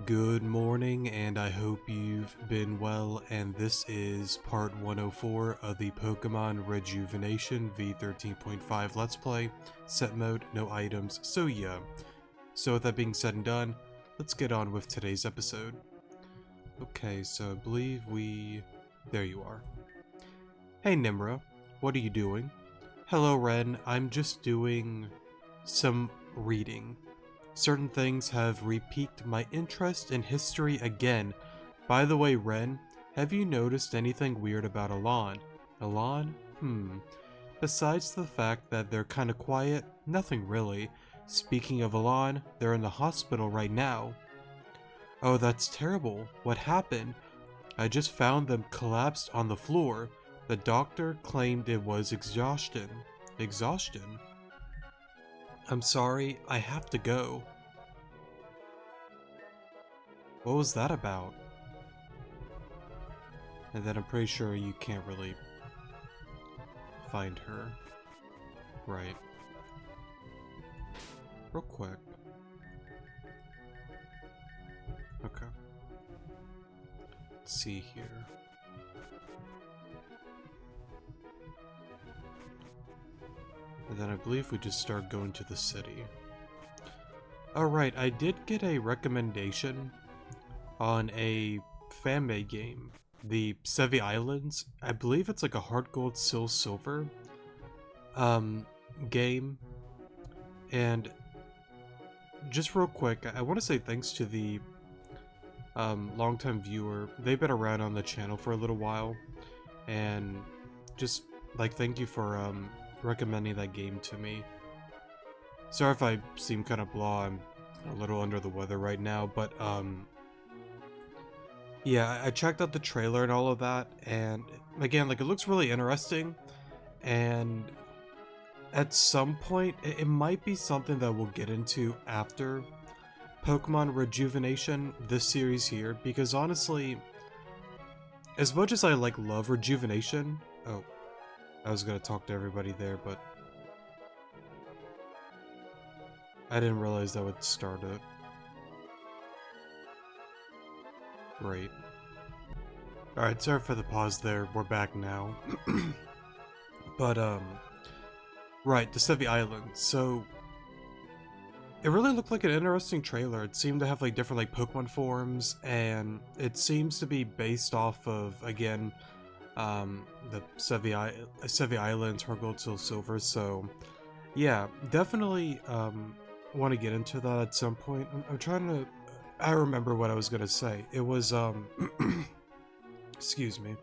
Good morning, and I hope you've been well, and this is part 104 of the Pokemon Rejuvenation V13.5 Let's Play. Set mode, no items, so yeah. So with that being said and done, let's get on with today's episode. Okay, so I believe there you are. Hey Nimra, what are you doing? Hello Ren, I'm just doing some reading. Certain things have re-piqued my interest in history again. By the way, Ren, have you noticed anything weird about Elan? Elan? Besides the fact that they're kinda quiet, nothing really. Speaking of Elan, they're in the hospital right now. Oh, that's terrible. What happened? I just found them collapsed on the floor. The doctor claimed it was exhaustion. Exhaustion? I'm sorry, I have to go. What was that about? And then I'm pretty sure you can't really find her. Right. Real quick. Okay. Let's see here. And then I believe we just start going to the city. Alright, I did get a recommendation on a fan-made game. The Sevi Islands. I believe it's like a Heart Gold Sil Silver game. And just real quick, I want to say thanks to the longtime viewer. They've been around on the channel for a little while. And just like thank you for recommending that game to me. Sorry if I seem kind of blah, I'm a little under the weather right now, but yeah, I checked out the trailer and all of that, and again, like, it looks really interesting, and at some point, it might be something that we'll get into after Pokemon Rejuvenation, this series here, because honestly, as much as I love Rejuvenation, oh, I was gonna talk to everybody there, but I didn't realize that would start it. Great. Alright, sorry for the pause there, we're back now. But, right, the Sevi Island. So, it really looked like an interesting trailer. It seemed to have, like, different, like, Pokemon forms, and it seems to be based off of, again, the Sevi Islands, Heart Gold, Sil Silver, so, yeah, definitely, want to get into that at some point. I'm trying to... I remember what I was gonna say. It was, excuse me.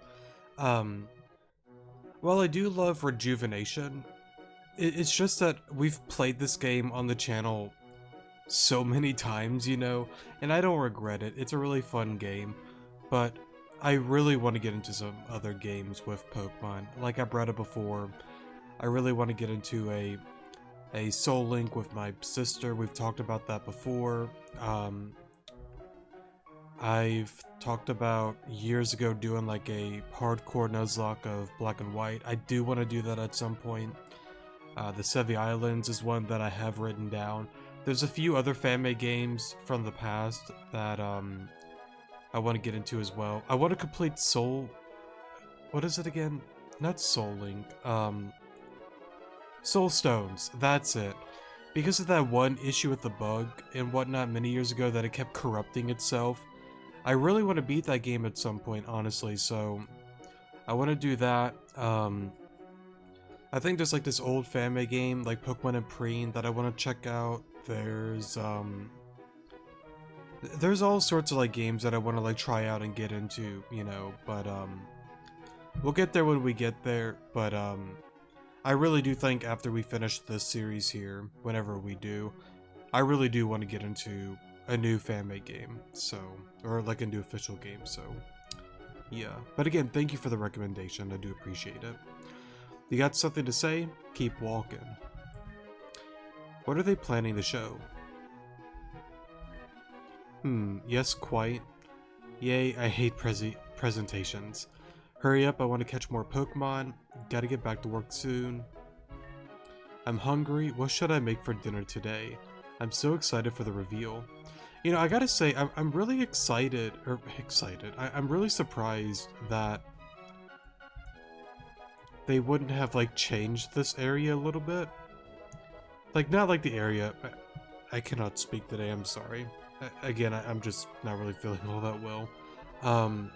While I do love Rejuvenation, it's just that we've played this game on the channel so many times, you know, and I don't regret it. It's a really fun game, but I really want to get into some other games with Pokemon. Like I brought it before, I really want to get into a Soul Link with my sister. We've talked about that before. I've talked about years ago doing like a hardcore Nuzlocke of Black and White. I do want to do that at some point. The Sevi Islands is one that I have written down. There's a few other fan-made games from the past that I want to get into as well. I want to complete Soul... What is it again? Not Soul Link. Soul Stones. That's it. Because of that one issue with the bug and whatnot many years ago that it kept corrupting itself, I really want to beat that game at some point, honestly, so I want to do that. I think there's like this old fan-made game, like Pokemon and Preen, that I want to check out. There's all sorts of like games that I want to like try out and get into, you know, but we'll get there when we get there, but I really do think after we finish this series here, whenever we do, I really do want to get into a new fan-made game, so, or like a new official game, so, yeah. But again, thank you for the recommendation, I do appreciate it. You got something to say? Keep walking. What are they planning to show? Yes, quite. Yay, I hate presentations. Hurry up, I want to catch more Pokemon. Gotta get back to work soon. I'm hungry. What should I make for dinner today? I'm so excited for the reveal. You know, I gotta say, I'm really I'm really surprised that they wouldn't have, like, changed this area a little bit. Like, not like the area. I cannot speak today, I'm sorry. Again, I'm just not really feeling all that well. Um,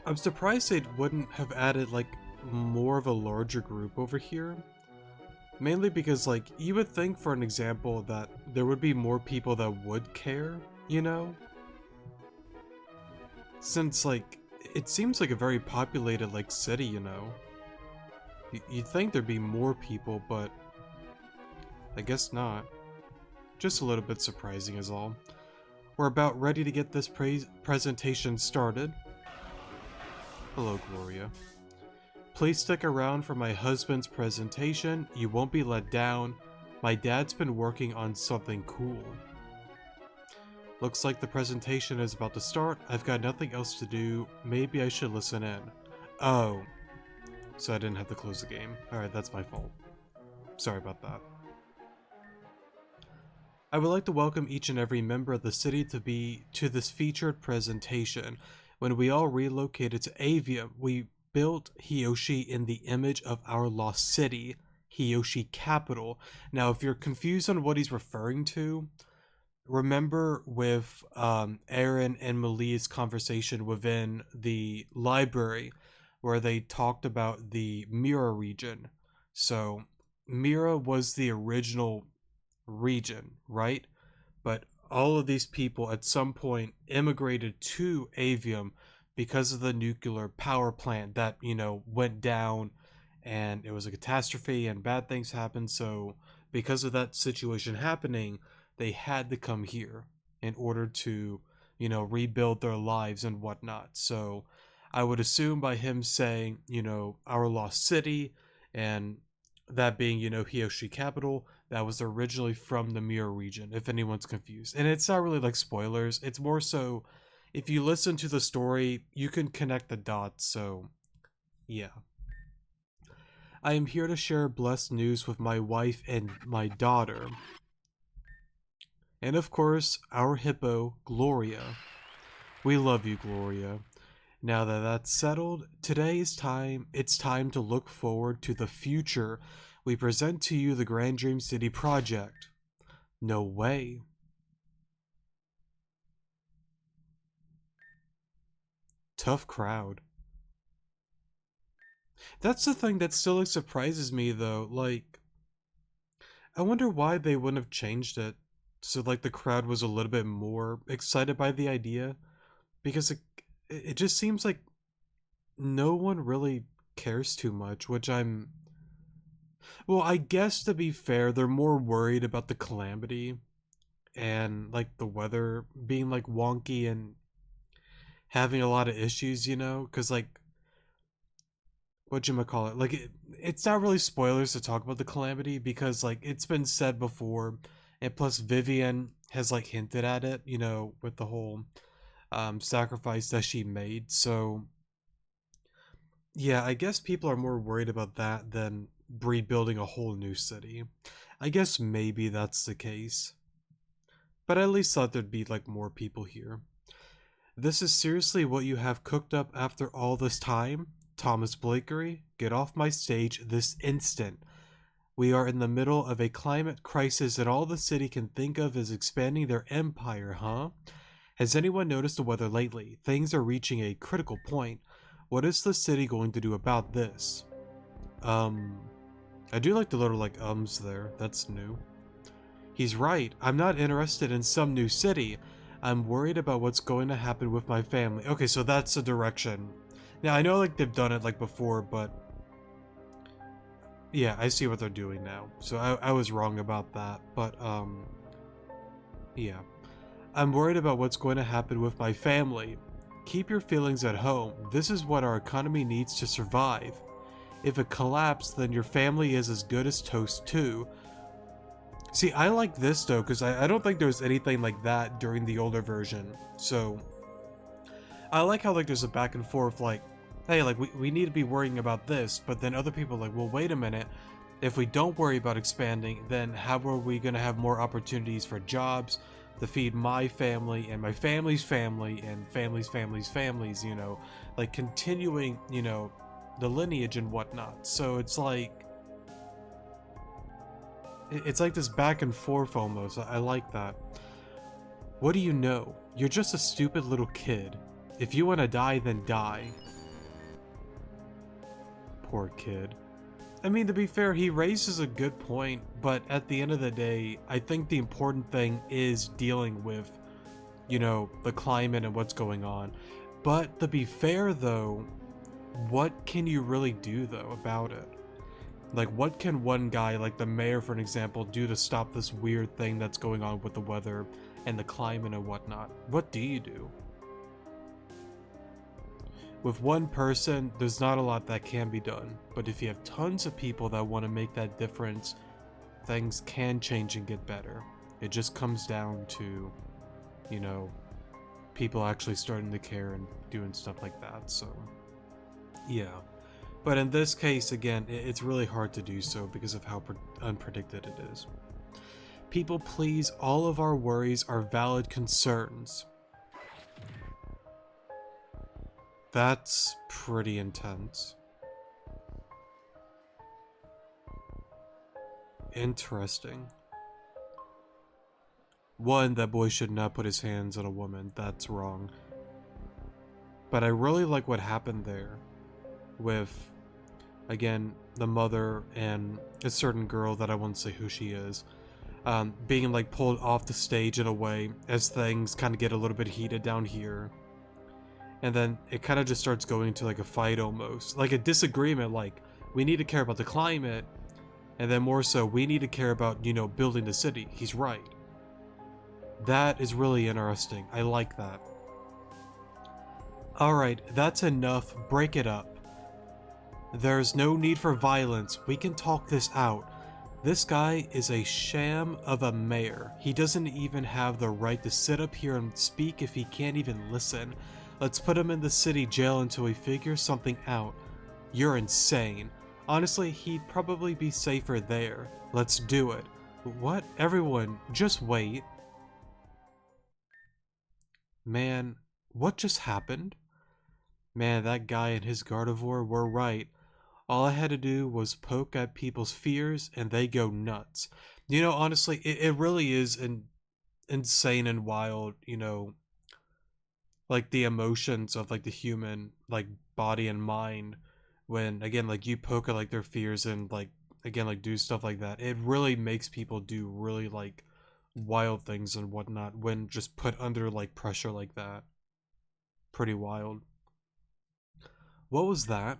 I'm surprised they wouldn't have added, like, more of a larger group over here. Mainly because, like, you would think, for an example, that there would be more people that would care, you know? Since, like, it seems like a very populated, like, city, you know? You'd think there'd be more people, but I guess not. Just a little bit surprising is all. We're about ready to get this presentation started. Hello, Gloria. Please stick around for my husband's presentation. You won't be let down. My dad's been working on something cool. Looks like the presentation is about to start. I've got nothing else to do. Maybe I should listen in. Oh. So I didn't have to close the game. Alright, that's my fault. Sorry about that. I would like to welcome each and every member of the city to this featured presentation. When we all relocated to Avium, we built Hiyoshi in the image of our lost city, Hiyoshi Capital. Now, if you're confused on what he's referring to, remember with Aaron and Malia's conversation within the library, where they talked about the Mira region. So, Mira was the original region, right? But all of these people at some point immigrated to Avium because of the nuclear power plant that, you know, went down, and it was a catastrophe and bad things happened. So because of that situation happening, they had to come here in order to, you know, rebuild their lives and whatnot. So I would assume by him saying, you know, our lost city, and that being, you know, Hiyoshi Capital, that was originally from the Mira region, if anyone's confused. And it's not really like spoilers, it's more so if you listen to the story, you can connect the dots, so yeah. I am here to share blessed news with my wife and my daughter. And of course, our hippo, Gloria. We love you, Gloria. Now that that's settled, it's time to look forward to the future. We present to you the Grand Dream City project. No way. Tough crowd. That's the thing that still, like, surprises me though. Like, I wonder why they wouldn't have changed it so, like, the crowd was a little bit more excited by the idea. Because it just seems like no one really cares too much, which well, I guess to be fair, they're more worried about the calamity and, like, the weather being, like, wonky and having a lot of issues, you know? Because, like, whatchamacallit, like, it's not really spoilers to talk about the calamity because, like, it's been said before, and plus Vivian has, like, hinted at it, you know, with the whole sacrifice that she made. So yeah, I guess people are more worried about that than rebuilding a whole new city. I guess maybe that's the case, but I at least thought there'd be, like, more people here. This is seriously what you have cooked up after all this time? Thomas Blakery, get off my stage this instant. We are in the middle of a climate crisis and all the city can think of is expanding their empire, huh? Has anyone noticed the weather lately? Things are reaching a critical point. What is the city going to do about this? I do like the little, like, ums there. That's new. He's right. I'm not interested in some new city. I'm worried about what's going to happen with my family. Okay, so that's a direction. Now, I know, like, they've done it, like, before, but yeah, I see what they're doing now. So I was wrong about that, but, yeah. I'm worried about what's going to happen with my family. Keep your feelings at home. This is what our economy needs to survive. If it collapsed, then your family is as good as toast too. See, I like this though, because I don't think there was anything like that during the older version. So, I like how, like, there's a back and forth, like, hey, like, we need to be worrying about this, but then other people are like, well, wait a minute. If we don't worry about expanding, then how are we going to have more opportunities for jobs, to feed my family and my family's family and families, you know, like continuing, you know, the lineage and whatnot. So it's like this back and forth almost. I like that. What do you know? You're just a stupid little kid. If you want to die, then die. Poor kid. I mean, to be fair, he raises a good point, but at the end of the day, I think the important thing is dealing with, you know, the climate and what's going on. But to be fair, though, what can you really do, though, about it? Like, what can one guy, like the mayor, for an example, do to stop this weird thing that's going on with the weather and the climate and whatnot? What do you do? With one person, there's not a lot that can be done, but if you have tons of people that want to make that difference, things can change and get better. It just comes down to, you know, people actually starting to care and doing stuff like that, so yeah. But in this case, again, it's really hard to do so because of how unpredicted it is. People please, all of our worries are valid concerns. That's pretty intense. Interesting. One, that boy should not put his hands on a woman. That's wrong. But I really like what happened there with, again, the mother and a certain girl that I won't say who she is, being like pulled off the stage in a way as things kind of get a little bit heated down here. And then it kind of just starts going to like a fight almost. Like a disagreement, like, we need to care about the climate, and then more so, we need to care about, you know, building the city. He's right. That is really interesting. I like that. Alright, that's enough. Break it up. There's no need for violence. We can talk this out. This guy is a sham of a mayor. He doesn't even have the right to sit up here and speak if he can't even listen. Let's put him in the city jail until we figure something out. You're insane. Honestly, he'd probably be safer there. Let's do it. What? Everyone, just wait. Man, what just happened? Man, that guy and his Gardevoir were right. All I had to do was poke at people's fears and they go nuts. You know, honestly, it really is insane and wild, you know, like the emotions of like the human like body and mind when, again, like you poke at like their fears and like, again, like do stuff like that. It really makes people do really like wild things and whatnot when just put under like pressure like that. Pretty wild. What was that?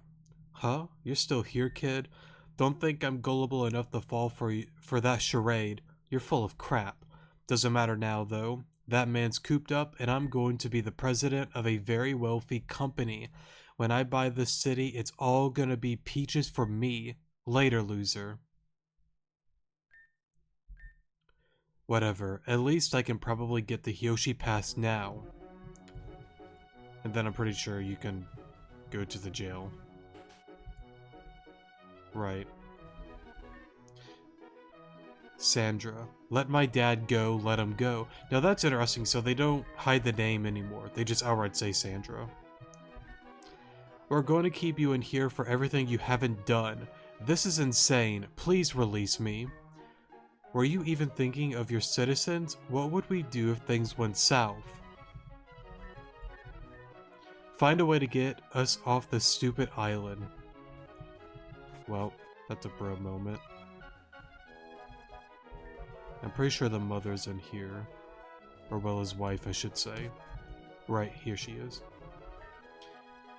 Huh? You're still here, kid? Don't think I'm gullible enough to fall for that charade. You're full of crap. Doesn't matter now, though. That man's cooped up, and I'm going to be the president of a very wealthy company. When I buy this city, it's all gonna be peaches for me. Later, loser. Whatever. At least I can probably get the Hyoshi Pass now. And then I'm pretty sure you can go to the jail. Right. Sandra. Let my dad go, let him go. Now that's interesting, so they don't hide the name anymore. They just outright say Sandra. We're going to keep you in here for everything you haven't done. This is insane. Please release me. Were you even thinking of your citizens? What would we do if things went south? Find a way to get us off this stupid island. Well, that's a bro moment. I'm pretty sure the mother's in here. Or well, his wife, I should say. Right, here she is.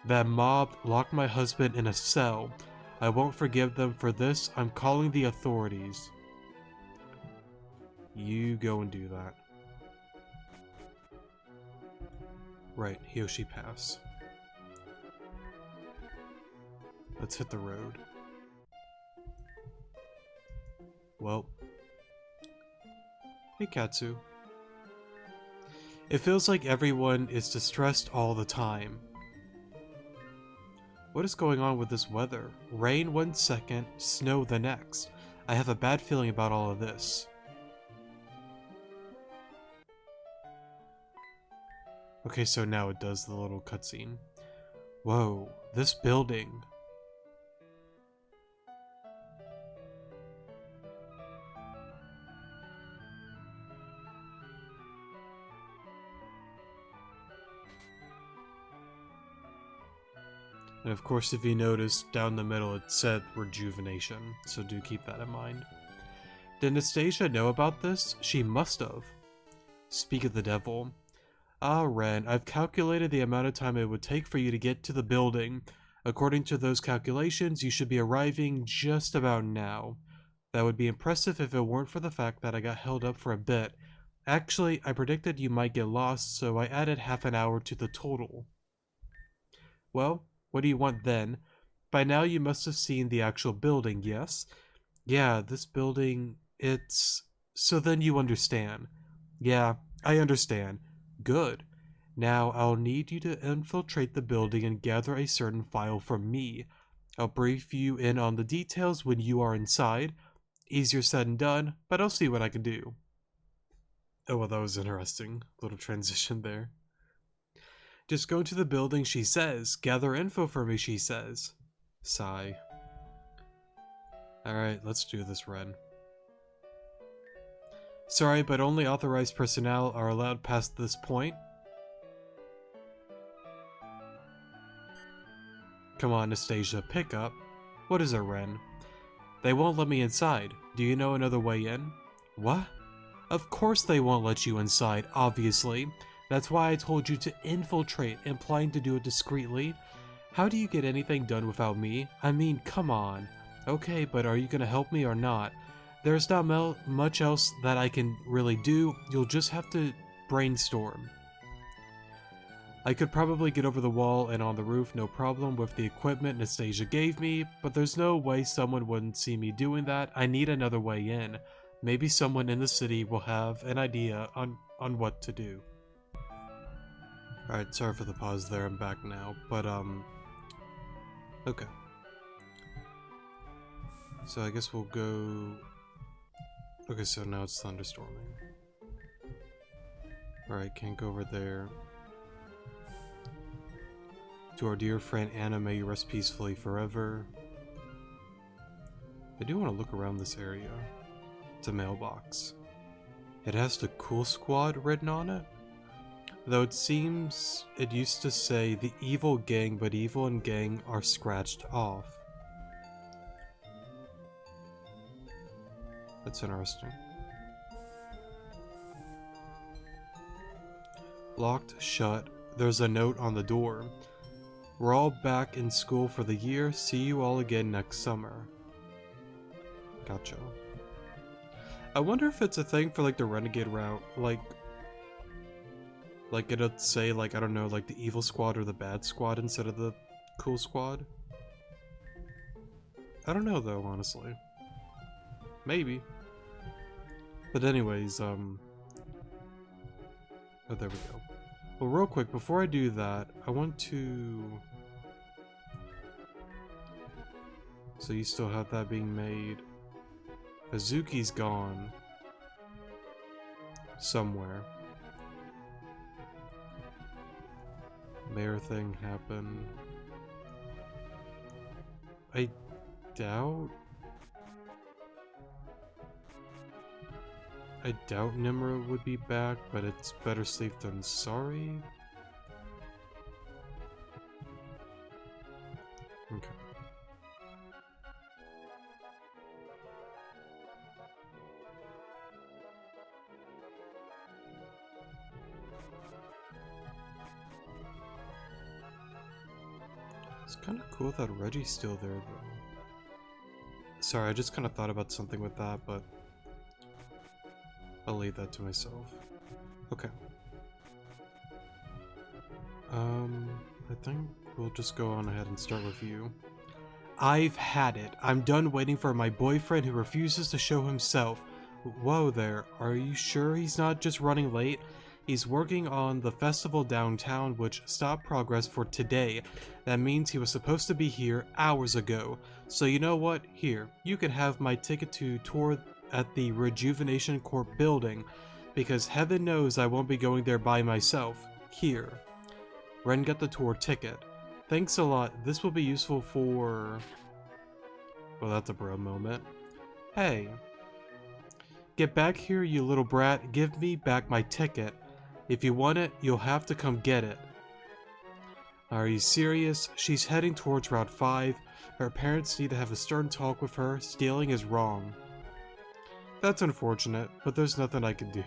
That mob locked my husband in a cell. I won't forgive them for this. I'm calling the authorities. You go and do that. Right, Hyoshi Pass. Let's hit the road. Well. Hey, Katsu. It feels like everyone is distressed all the time. What is going on with this weather? Rain 1 second, snow the next. I have a bad feeling about all of this. Okay, so now it does the little cutscene. Whoa, this building. And of course, if you notice, down the middle it said Rejuvenation, so do keep that in mind. Did Anastasia know about this? She must have. Speak of the devil. Ah, Ren, I've calculated the amount of time it would take for you to get to the building. According to those calculations, you should be arriving just about now. That would be impressive if it weren't for the fact that I got held up for a bit. Actually, I predicted you might get lost, so I added half an hour to the total. Well, what do you want then? By now you must have seen the actual building, yes? Yeah, this building, it's... So then you understand. Yeah, I understand. Good. Now I'll need you to infiltrate the building and gather a certain file from me. I'll brief you in on the details when you are inside. Easier said than done, but I'll see what I can do. Oh, well, that was interesting. Little transition there. Just go to the building, she says. Gather info for me, she says. Sigh. Alright, let's do this, Ren. Sorry, but only authorized personnel are allowed past this point. Come on, Anastasia, pick up. What is it, Ren? They won't let me inside. Do you know another way in? What? Of course they won't let you inside, obviously. That's why I told you to infiltrate, implying to do it discreetly. How do you get anything done without me? I mean, come on. Okay, but are you gonna help me or not? There's not much else that I can really do. You'll just have to brainstorm. I could probably get over the wall and on the roof, no problem, with the equipment Anastasia gave me, but there's no way someone wouldn't see me doing that. I need another way in. Maybe someone in the city will have an idea on what to do. Alright, sorry for the pause there, I'm back now, but okay. So I guess we'll go... Okay, so now it's thunderstorming. Alright, can't go over there. To our dear friend Anna, may you rest peacefully forever. I do want to look around this area. It's a mailbox. It has the Cool Squad written on it. Though it seems it used to say the evil gang, but evil and gang are scratched off. That's interesting. Locked shut. There's a note on the door. We're all back in school for the year. See you all again next summer. Gotcha. I wonder if it's a thing for like the renegade route, like it'll say like, I don't know, like the evil squad or the bad squad instead of the cool squad. I don't know though, honestly. Maybe. But anyways, oh, there we go. Well, real quick, before I do that, I want to... So you still have that being made. Hazuki's gone. Somewhere. Mayor thing happened. I doubt Nimra would be back, but it's better safe than sorry. Okay. It's kind of cool that Reggie's still there, though. Sorry, I just kind of thought about something with that, but I'll leave that to myself. Okay. I think we'll just go on ahead and start with you. I've had it. I'm done waiting for my boyfriend who refuses to show himself. Whoa there, are you sure he's not just running late? He's working on the festival downtown, which stopped progress for today. That means he was supposed to be here hours ago. So you know what? Here, you can have my ticket to tour at the Rejuvenation Corp building, because heaven knows I won't be going there by myself. Here. Ren got the tour ticket. Thanks a lot. This will be useful for... Well, that's a bro moment. Hey. Get back here, you little brat. Give me back my ticket. If you want it, you'll have to come get it. Are you serious? She's heading towards Route 5. Her parents need to have a stern talk with her. Stealing is wrong. That's unfortunate, but there's nothing I can do.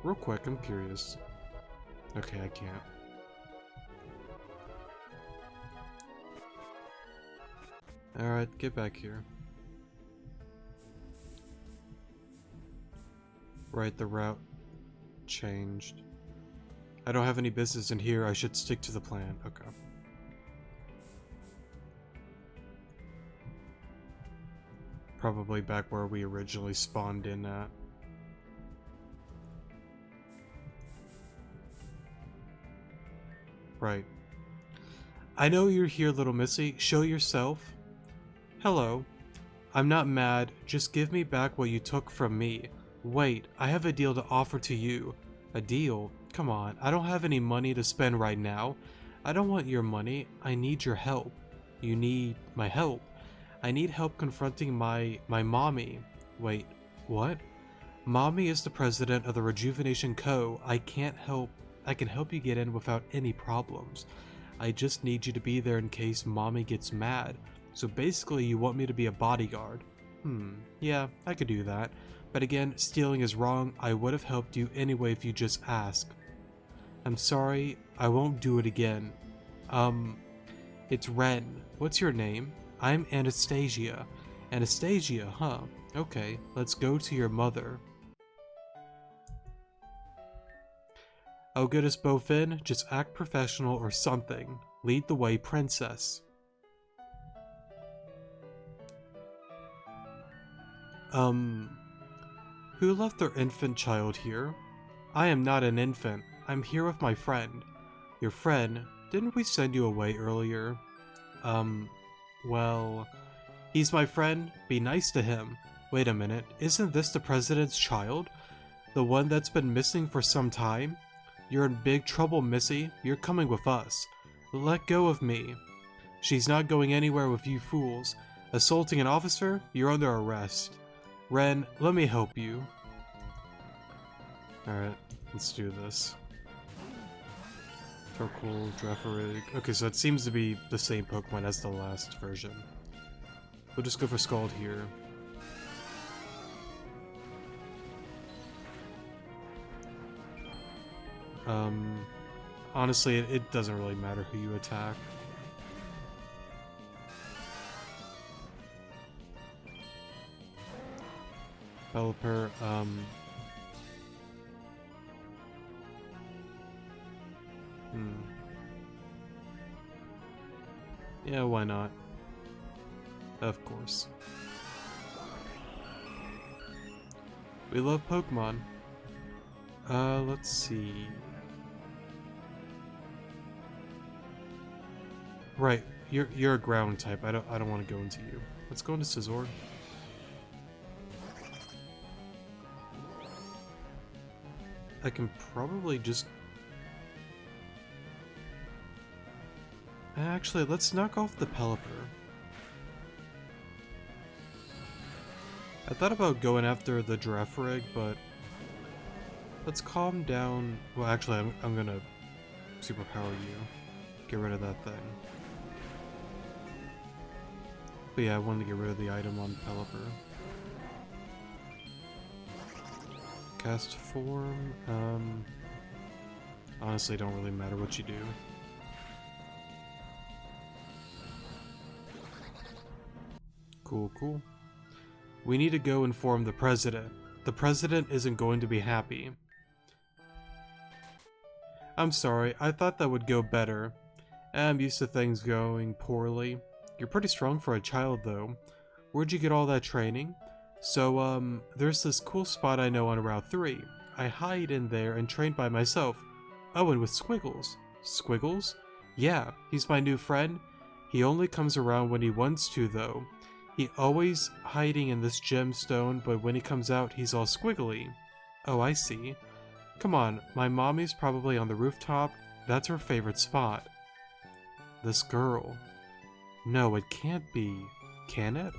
Real quick, I'm curious. Okay, I can't. Alright, get back here. Right, the route changed. I don't have any business in here. I should stick to the plan. Okay. Probably back where we originally spawned in at. Right. I know you're here, little missy. Show yourself. Hello. I'm not mad. Just give me back what you took from me. Wait, I have a deal to offer to you. A deal? Come on, I don't have any money to spend right now. I don't want your money. I need your help. You need my help. I need help confronting my mommy. Wait, what? Mommy is the president of the Rejuvenation Co. I can help you get in without any problems. I just need you to be there in case mommy gets mad. So basically you want me to be a bodyguard. Yeah, I could do that. But again, stealing is wrong. I would have helped you anyway if you just ask. I'm sorry, I won't do it again. It's Ren. What's your name? I'm Anastasia. Anastasia, huh? Okay, let's go to your mother. I'll get us both in. Just act professional or something. Lead the way, princess. Who left their infant child here? I am not an infant. I'm here with my friend. Your friend? Didn't we send you away earlier? Well... He's my friend. Be nice to him. Wait a minute. Isn't this the president's child? The one that's been missing for some time? You're in big trouble, Missy. You're coming with us. Let go of me. She's not going anywhere with you fools. Assaulting an officer? You're under arrest. Ren, let me help you. Alright, let's do this. Torkoal, Drefferig. Okay, so it seems to be the same Pokemon as the last version. We'll just go for Scald here. Honestly, it doesn't really matter who you attack. Pelipper, Yeah, why not? Of course. We love Pokemon. Let's see. Right, you're a ground type. I don't want to go into you. Let's go into Scizor. I can probably just... Actually, let's knock off the Pelipper. I thought about going after the Drefferig, but... Let's calm down... Well, actually, I'm gonna superpower you. Get rid of that thing. But yeah, I wanted to get rid of the item on Pelipper. Cast form, honestly, don't really matter what you do. Cool, cool. We need to go inform the president. The president isn't going to be happy. I'm sorry, I thought that would go better. I'm used to things going poorly. You're pretty strong for a child, though. Where'd you get all that training? So, there's this cool spot I know on Route 3. I hide in there and train by myself. Oh, and with Squiggles. Squiggles? Yeah, he's my new friend. He only comes around when he wants to, though. He always hiding in this gemstone, but when he comes out, he's all squiggly. Oh, I see. Come on, my mommy's probably on the rooftop. That's her favorite spot. This girl. No, it can't be. Can it?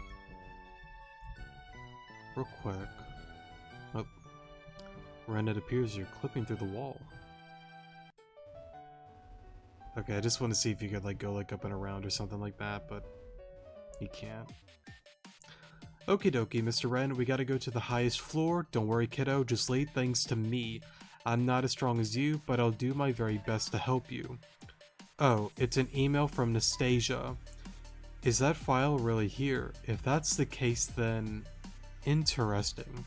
Real quick. Oh. Ren, it appears you're clipping through the wall. Okay, I just want to see if you could like go like up and around or something like that, but you can't. Okie dokie, Mr. Ren, we gotta go to the highest floor. Don't worry, kiddo, just leave things to me. I'm not as strong as you, but I'll do my very best to help you. Oh, it's an email from Anastasia. Is that file really here? If that's the case, then... Interesting.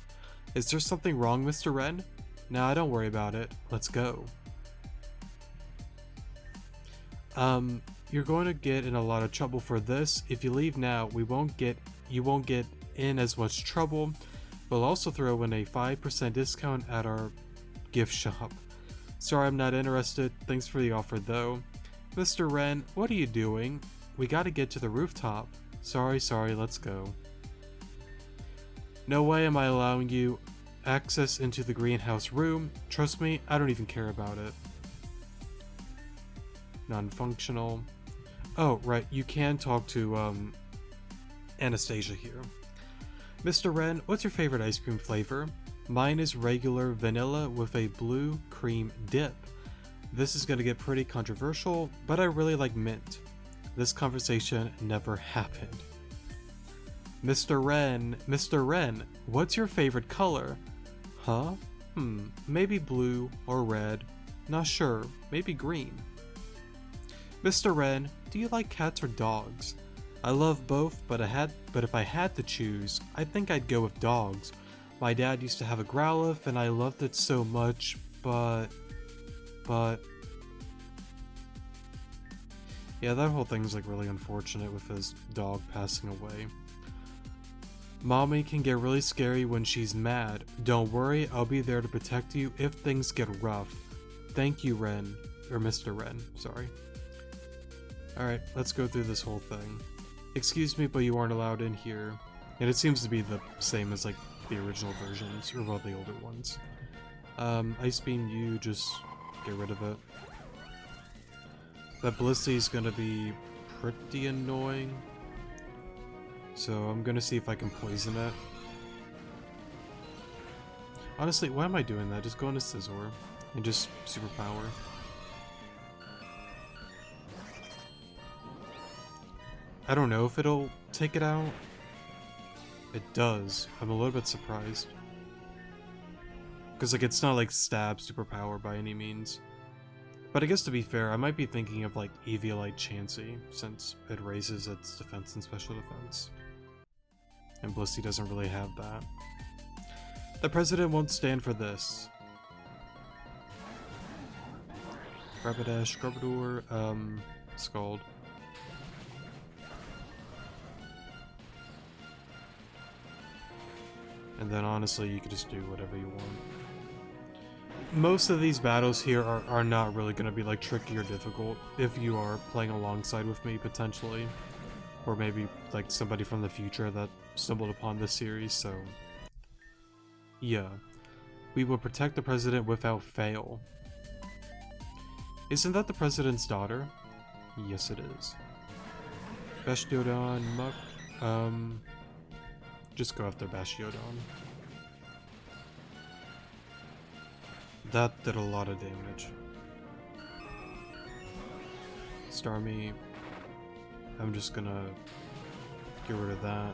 Is there something wrong, Mr. Ren? Nah, don't worry about it. Let's go. You're going to get in a lot of trouble for this. If you leave now, you won't get in as much trouble. We'll also throw in a 5% discount at our gift shop. Sorry, I'm not interested. Thanks for the offer, though. Mr. Ren, what are you doing? We gotta get to the rooftop. Sorry, let's go. No way am I allowing you access into the greenhouse room. Trust me, I don't even care about it. Non-functional. Oh, right, you can talk to, Anastasia here. Mr. Ren, what's your favorite ice cream flavor? Mine is regular vanilla with a blue cream dip. This is gonna get pretty controversial, but I really like mint. This conversation never happened. Mr. Ren, what's your favorite color? Huh? Maybe blue or red. Not sure, maybe green. Mr. Ren, do you like cats or dogs? I love both, but if I had to choose, I think I'd go with dogs. My dad used to have a Growlithe and I loved it so much, but... Yeah, that whole thing's like really unfortunate with his dog passing away. Mommy can get really scary when she's mad. Don't worry, I'll be there to protect you if things get rough. Thank you, Ren. Or Mr. Ren, sorry. Alright, let's go through this whole thing. Excuse me, but you aren't allowed in here. And it seems to be the same as like the original versions, or well, the older ones. Ice Beam, you just get rid of it. That Blissey's gonna be pretty annoying. So I'm gonna see if I can poison it. Honestly, why am I doing that? Just go into Scizor and just superpower. I don't know if it'll take it out. It does. I'm a little bit surprised. Because like it's not like stab superpower by any means. But I guess to be fair, I might be thinking of like Eviolite Chansey, since it raises its defense and special defense. And Blissey doesn't really have that. The president won't stand for this. Rapidash, Garbodor, Scald. And then honestly, you could just do whatever you want. Most of these battles here are not really going to be like tricky or difficult if you are playing alongside with me potentially. Or maybe like somebody from the future that stumbled upon this series, so... Yeah. We will protect the president without fail. Isn't that the president's daughter? Yes, it is. Bastiodon, Muck. Just go after Bastiodon. That did a lot of damage. Starmie. I'm just gonna get rid of that.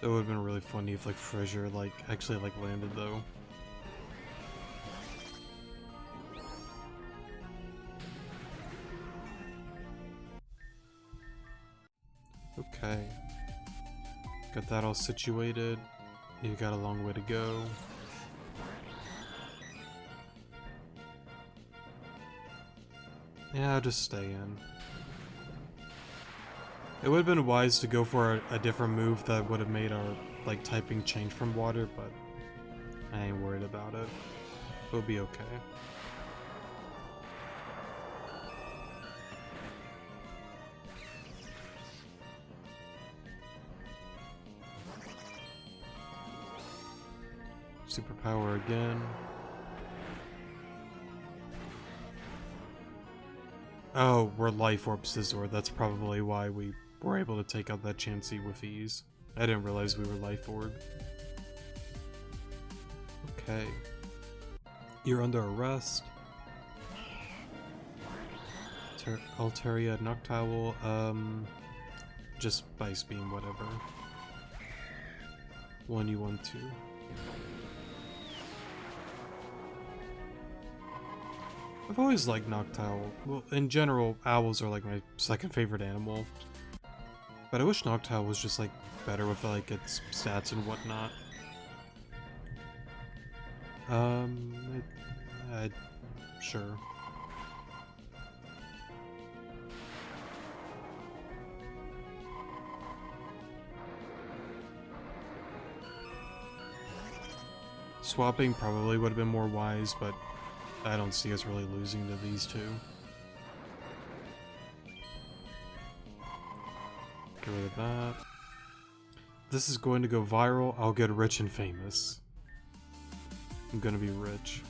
That would have been really funny if like Frazier like actually like landed though. Okay. Got that all situated. You got a long way to go. Yeah, I'll just stay in. It would have been wise to go for a different move that would have made our like typing change from water, but I ain't worried about it. We'll be okay. superpower again. Oh, we're Life Orb Scizor. That's probably why we were able to take out that Chansey with ease. I didn't realize we were Life Orb. Okay. You're under arrest. Altaria Noctowl, just Ice Beam, whatever. 1U12. I've always liked Noctowl. Well, in general, owls are like my second favorite animal. But I wish Noctowl was just like better with like its stats and whatnot. Sure. Swapping probably would have been more wise, but I don't see us really losing to these two. Get rid of that. This is going to go viral. I'll get rich and famous. I'm gonna be rich.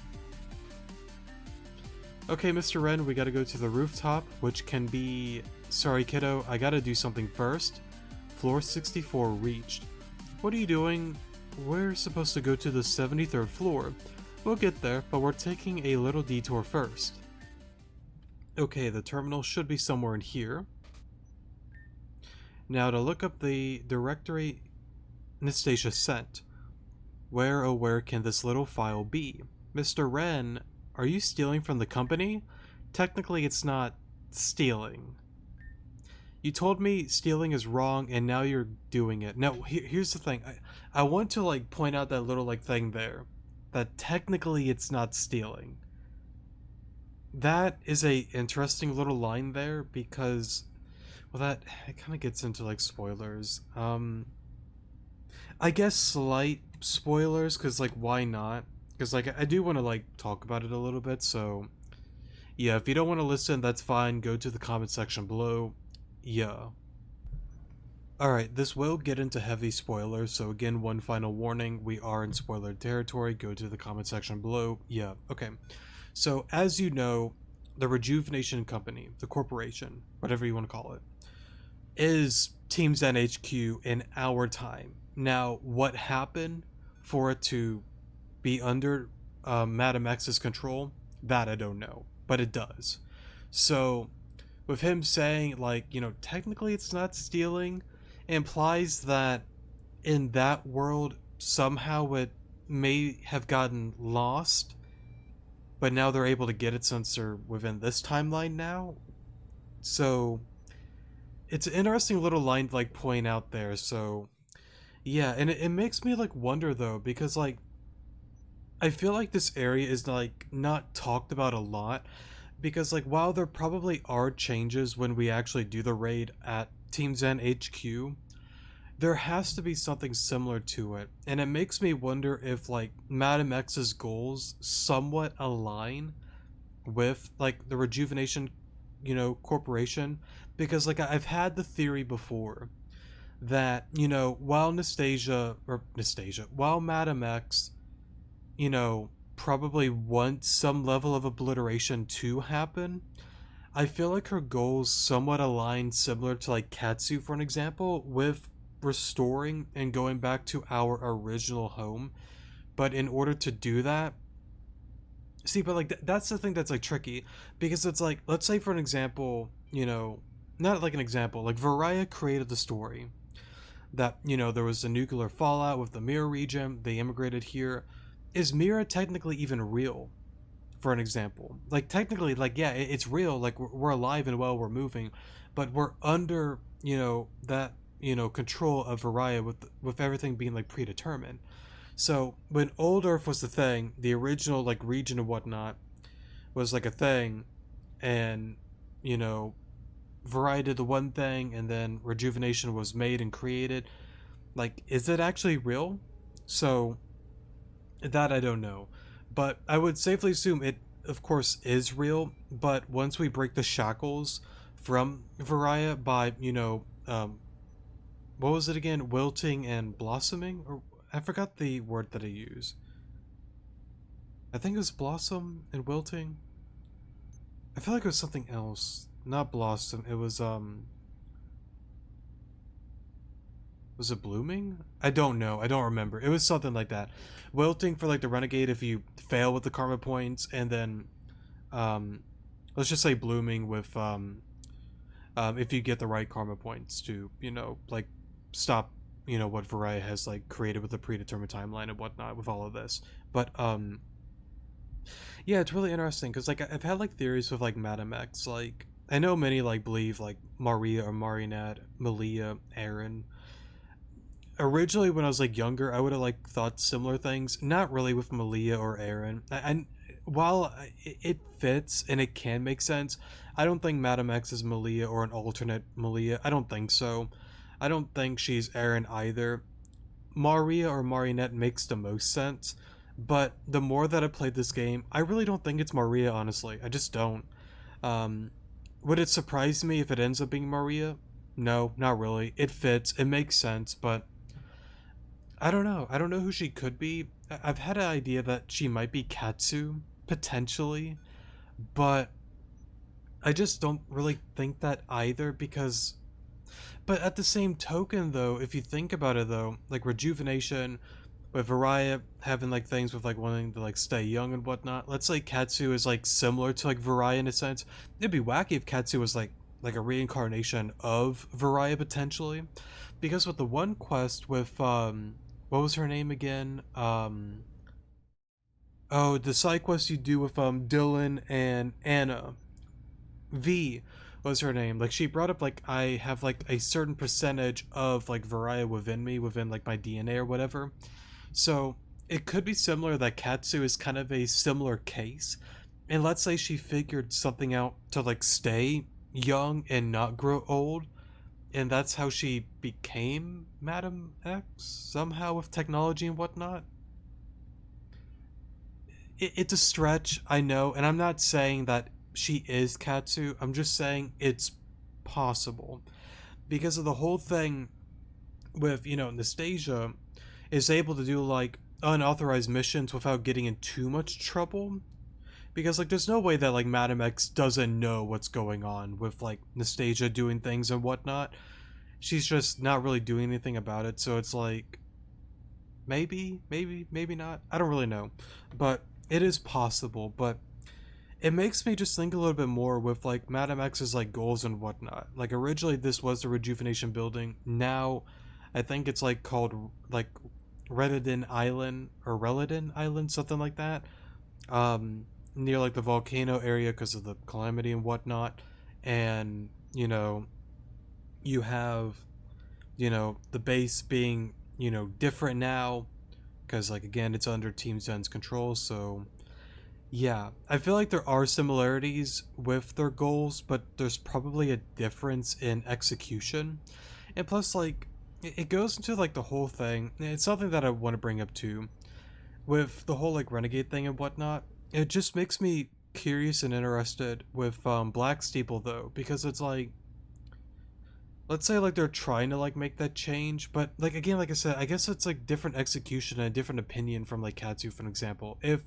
Okay, Mr. Wren, we gotta go to the rooftop, which can be... Sorry, kiddo, I gotta do something first. Floor 64 reached. What are you doing? We're supposed to go to the 73rd floor. We'll get there, but we're taking a little detour first. Okay, the terminal should be somewhere in here. Now to look up the directory Anastasia sent. Where, oh where can this little file be? Mr. Wren, are you stealing from the company? Technically it's not stealing. You told me stealing is wrong and now you're doing it. No, here's the thing. I want to like point out that little like thing there. That technically it's not stealing. That is a interesting little line there because, well, that it kind of gets into like spoilers. I guess slight spoilers because like why not? Because like I do want to like talk about it a little bit. So yeah, if you don't want to listen, that's fine. Go to the comment section below. Yeah. Alright, this will get into heavy spoilers, so again, one final warning, we are in spoiler territory, go to the comment section below. Yeah, okay. So, as you know, the Rejuvenation Company, the corporation, whatever you want to call it, is Team Zen HQ in our time. Now, what happened for it to be under Madam X's control, that I don't know, but it does. So, with him saying, like, you know, technically it's not stealing, implies that in that world somehow it may have gotten lost, but now they're able to get it since they're within this timeline now. So it's an interesting little line to like point out there. So yeah, and it makes me like wonder though, because like I feel like this area is like not talked about a lot, because like while there probably are changes when we actually do the raid at Team Zen HQ, there has to be something similar to it, and it makes me wonder if like Madam X's goals somewhat align with like the Rejuvenation, you know, corporation, because like I've had the theory before that, you know, while while Madam X, you know, probably wants some level of obliteration to happen, I feel like her goals somewhat align, similar to like Katsu for an example, with restoring and going back to our original home. But in order to do that, see, but like that's the thing that's like tricky, because it's like, let's say for an example, you know, not like an example, like Varaya created the story that, you know, there was a nuclear fallout with the Mirror region, they immigrated here. Is Mira technically even real, for an example? Like technically, like yeah, it's real, like we're alive and well, we're moving, but we're under, you know, that, you know, control of Varaya with everything being like predetermined. So when Old Earth was the thing, the original like region and whatnot was like a thing, and you know, Varaya did the one thing, and then Rejuvenation was made and created. Like, is it actually real? So that I don't know, but I would safely assume it, of course, is real. But once we break the shackles from Varaya by, you know, what was it again? Wilting and blossoming? Or I forgot the word that I use. I think it was Blossom and Wilting. I feel like it was something else. Not Blossom. It was it Blooming? I don't know. I don't remember. It was something like that. Wilting for like the Renegade if you fail with the karma points, and then um let's just say Blooming with if you get the right karma points to, like stop, what Varia has like created with the predetermined timeline and whatnot with all of this. But yeah, it's really interesting because like I've had like theories with like Madame X. Like I know many like believe like Maria or Marionette, Malia, Aaron. Originally, when I was like younger, I would have like thought similar things. Not really with Malia or Aaron. And while it fits and it can make sense, I don't think Madame X is Malia or an alternate Malia. I don't think so. I don't think she's Aaron either. Maria or Marionette makes the most sense, but the more that I played this game, I really don't think it's Maria, honestly. I just don't. Um, would it surprise me if it ends up being Maria? No, not really. It fits, it makes sense, but I don't know. I don't know who she could be. I've had an idea that she might be Katsu, potentially, but I just don't really think that either because. But at the same token, though, if you think about it, though, like Rejuvenation, with Varia having like things with like wanting to like stay young and whatnot. Let's say Katsu is like similar to like Varia in a sense. It'd be wacky if Katsu was like a reincarnation of Varia potentially, because with the one quest with what was her name again? Oh, the side quest you do with Dylan and Anna. V was her name. Like she brought up like I have like a certain percentage of like Varia within me, within like my DNA or whatever. So it could be similar that Katsu is kind of a similar case. And let's say she figured something out to like stay young and not grow old. And that's how she became Madam X somehow with technology and whatnot. It's a stretch, I know, and I'm not saying that she is Katsu. I'm just saying it's possible because of the whole thing with Anastasia is able to do like unauthorized missions without getting in too much trouble. Because like there's no way that like Madam X doesn't know what's going on with like Anastasia doing things and whatnot. She's just not really doing anything about it, so it's like maybe not. I don't really know. But it is possible, but it makes me just think a little bit more with like Madam X's like goals and whatnot. Like originally this was the Rejuvenation building. Now I think it's like called like Redden Island or Reledon Island, something like that. Near like the volcano area because of the calamity and whatnot. And you have the base being different now because like again it's under Team Zen's control. So yeah, I feel like there are similarities with their goals, but there's probably a difference in execution. And plus, like, it goes into like the whole thing. It's something that I want to bring up too, with the whole like renegade thing and whatnot. It just makes me curious and interested with Black Steeple though, because it's like, let's say like they're trying to like make that change, but like again, like I said, I guess it's like different execution and a different opinion from like Katsu, for an example. If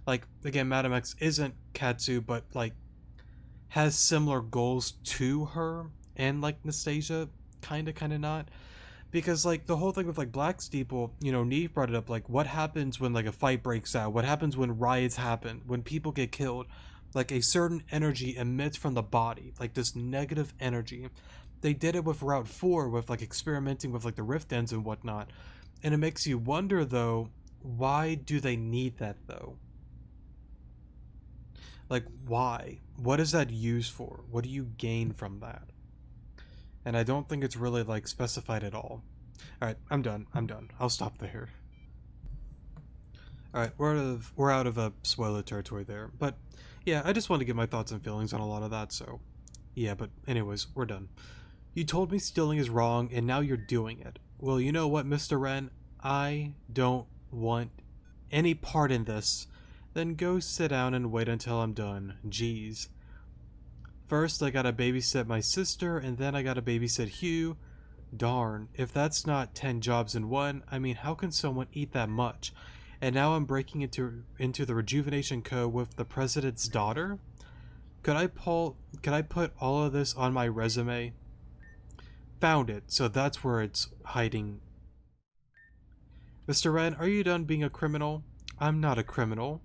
like again, Madam X isn't Katsu, but like has similar goals to her and like Anastasia, kind of not. Because like the whole thing with like Black Steeple, Neve brought it up, like what happens when like a fight breaks out, what happens when riots happen, when people get killed. Like a certain energy emits from the body, like this negative energy. They did it with Route 4 with like experimenting with like the rift ends and whatnot. And it makes you wonder though, why do they need that though? Like why? What is that used for? What do you gain from that? And I don't think it's really like specified at all. Alright, I'm done. I'll stop there. Alright, we're out of a spoiler territory there. But yeah, I just want to get my thoughts and feelings on a lot of that, so yeah, but anyways, we're done. You told me stealing is wrong, and now you're doing it. Well, you know what, Mr. Wren? I don't want any part in this. Then go sit down and wait until I'm done. Jeez. First, I gotta babysit my sister, and then I gotta babysit Hugh. Darn, if that's not 10 jobs in one, I mean, how can someone eat that much? and now I'm breaking into the Rejuvenation Co. with the president's daughter? Could I put all of this on my resume? Found it, so that's where it's hiding. Mr. Ren, are you done being a criminal? I'm not a criminal.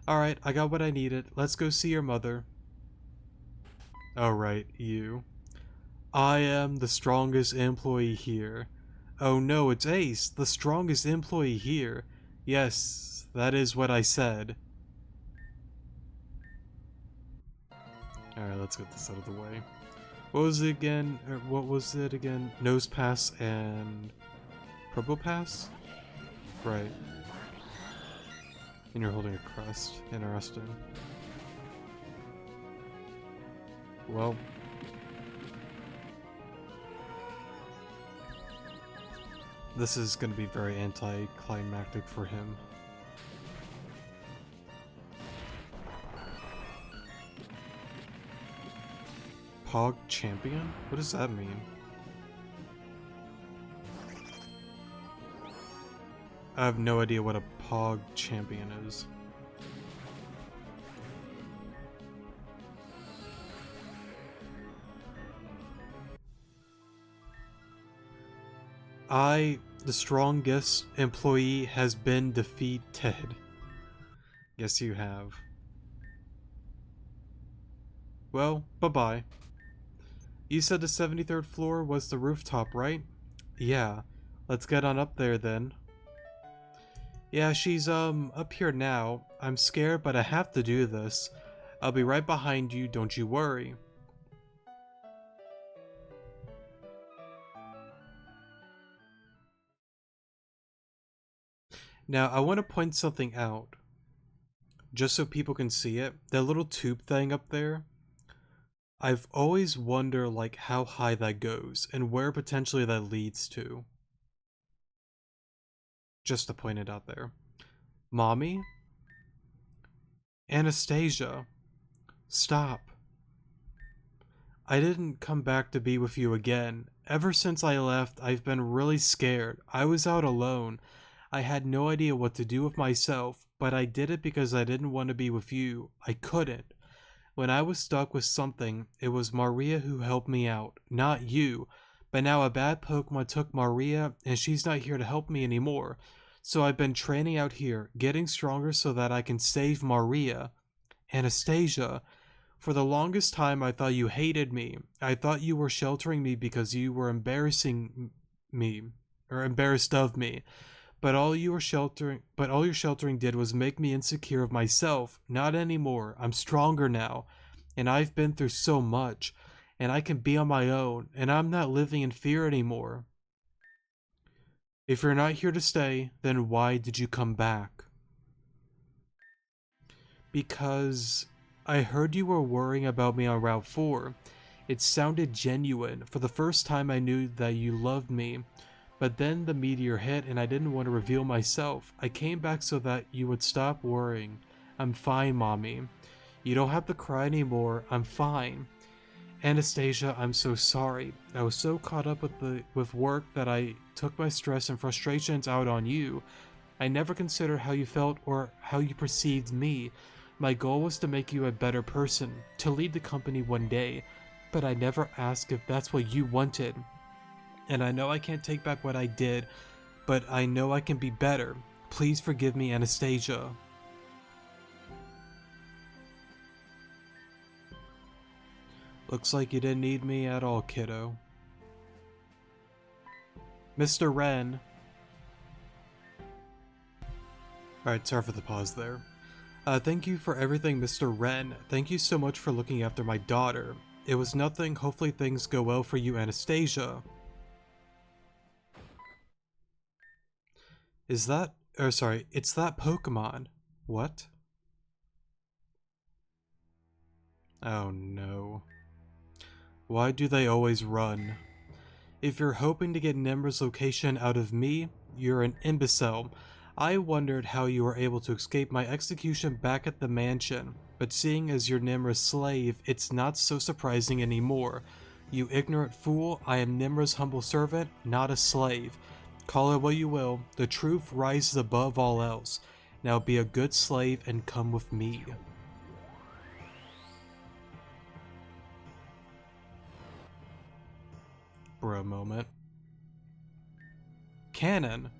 Alright, I got what I needed. Let's go see your mother. Alright, you. I am the strongest employee here. Oh no, it's Ace, the strongest employee here. Yes, that is what I said. Alright, let's get this out of the way. What was it again? Nose pass and Probo pass? Right. And you're holding a crest. Interesting. Well. This is going to be very anticlimactic for him. Pog champion? What does that mean? I have no idea what a Pog champion is. The strongest employee, has been defeated. Yes, you have. Well, bye-bye. You said the 73rd floor was the rooftop, right? Yeah. Let's get on up there then. Yeah, she's, up here now. I'm scared, but I have to do this. I'll be right behind you, don't you worry. Now, I want to point something out. Just so people can see it. That little tube thing up there. I've always wondered, like, how high that goes, and where potentially that leads to. Just to point it out there. Mommy? Anastasia. Stop. I didn't come back to be with you again. Ever since I left, I've been really scared. I was out alone. I had no idea what to do with myself, but I did it because I didn't want to be with you. I couldn't. When I was stuck with something, it was Maria who helped me out, not you. But now a bad Pokemon took Maria, and she's not here to help me anymore. So I've been training out here, getting stronger so that I can save Maria. Anastasia, for the longest time I thought you hated me. I thought you were sheltering me because you were embarrassing me, or embarrassed of me. But all your sheltering did was make me insecure of myself. Not anymore. I'm stronger now. And I've been through so much. And I can be on my own. And I'm not living in fear anymore. If you're not here to stay, then why did you come back? Because I heard you were worrying about me on Route 4. It sounded genuine. For the first time I knew that you loved me. But then the meteor hit and I didn't want to reveal myself. I came back so that you would stop worrying. I'm fine, Mommy. You don't have to cry anymore. I'm fine. Anastasia, I'm so sorry. I was so caught up with work that I took my stress and frustrations out on you. I never considered how you felt or how you perceived me. My goal was to make you a better person, to lead the company one day. But I never asked if that's what you wanted. And I know I can't take back what I did, but I know I can be better. Please forgive me, Anastasia. Looks like you didn't need me at all, kiddo. Mr. Ren. Alright, sorry for the pause there. Thank you for everything, Mr. Ren. Thank you so much for looking after my daughter. It was nothing. Hopefully things go well for you, Anastasia. It's that Pokemon. What? Oh no. Why do they always run? If you're hoping to get Nimra's location out of me, you're an imbecile. I wondered how you were able to escape my execution back at the mansion, but seeing as you're Nimra's slave, it's not so surprising anymore. You ignorant fool, I am Nimra's humble servant, not a slave. Call it what you will. The truth rises above all else. Now be a good slave and come with me. Bro moment. Cannon.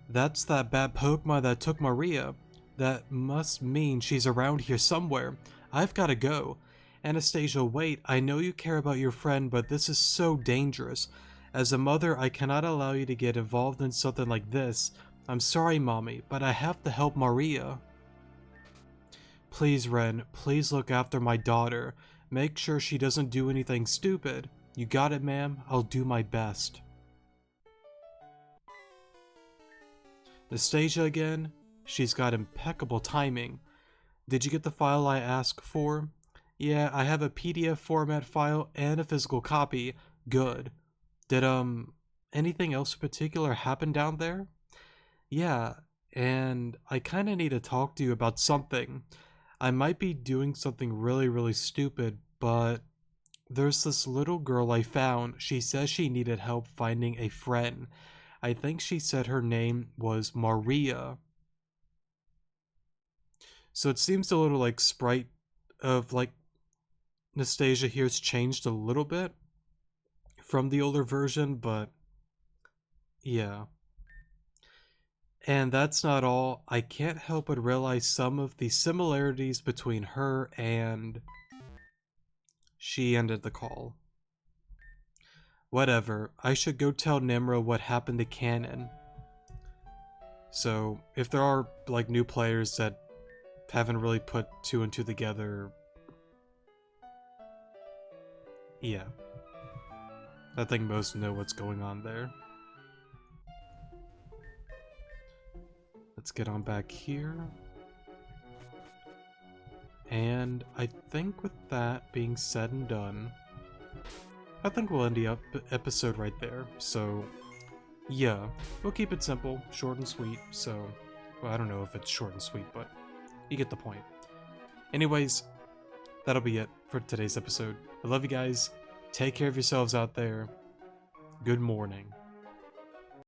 That's that bad Pokemon that took Maria. That must mean she's around here somewhere. I've gotta go. Anastasia, wait, I know you care about your friend, but this is so dangerous. As a mother, I cannot allow you to get involved in something like this. I'm sorry, Mommy, but I have to help Maria. Please, Ren, please look after my daughter. Make sure she doesn't do anything stupid. You got it, ma'am. I'll do my best. Anastasia again? She's got impeccable timing. Did you get the file I asked for? Yeah, I have a PDF format file and a physical copy. Good. Did, anything else in particular happen down there? Yeah, and I kinda need to talk to you about something. I might be doing something really stupid, but there's this little girl I found. She says she needed help finding a friend. I think she said her name was Maria. So it seems a little like sprite of like Anastasia here's changed a little bit from the older version, but yeah. And that's not all. I can't help but realize some of the similarities between her and... She ended the call. Whatever, I should go tell Nimra what happened to Cannon. So, if there are, like, new players that haven't really put two and two together... Yeah. I think most know what's going on there. Let's get on back here. And I think with that being said and done, I think we'll end the episode right there. So, yeah, we'll keep it simple, short and sweet. So, well, I don't know if it's short and sweet, but you get the point. Anyways, that'll be it for today's episode. I love you guys. Take care of yourselves out there. Good morning.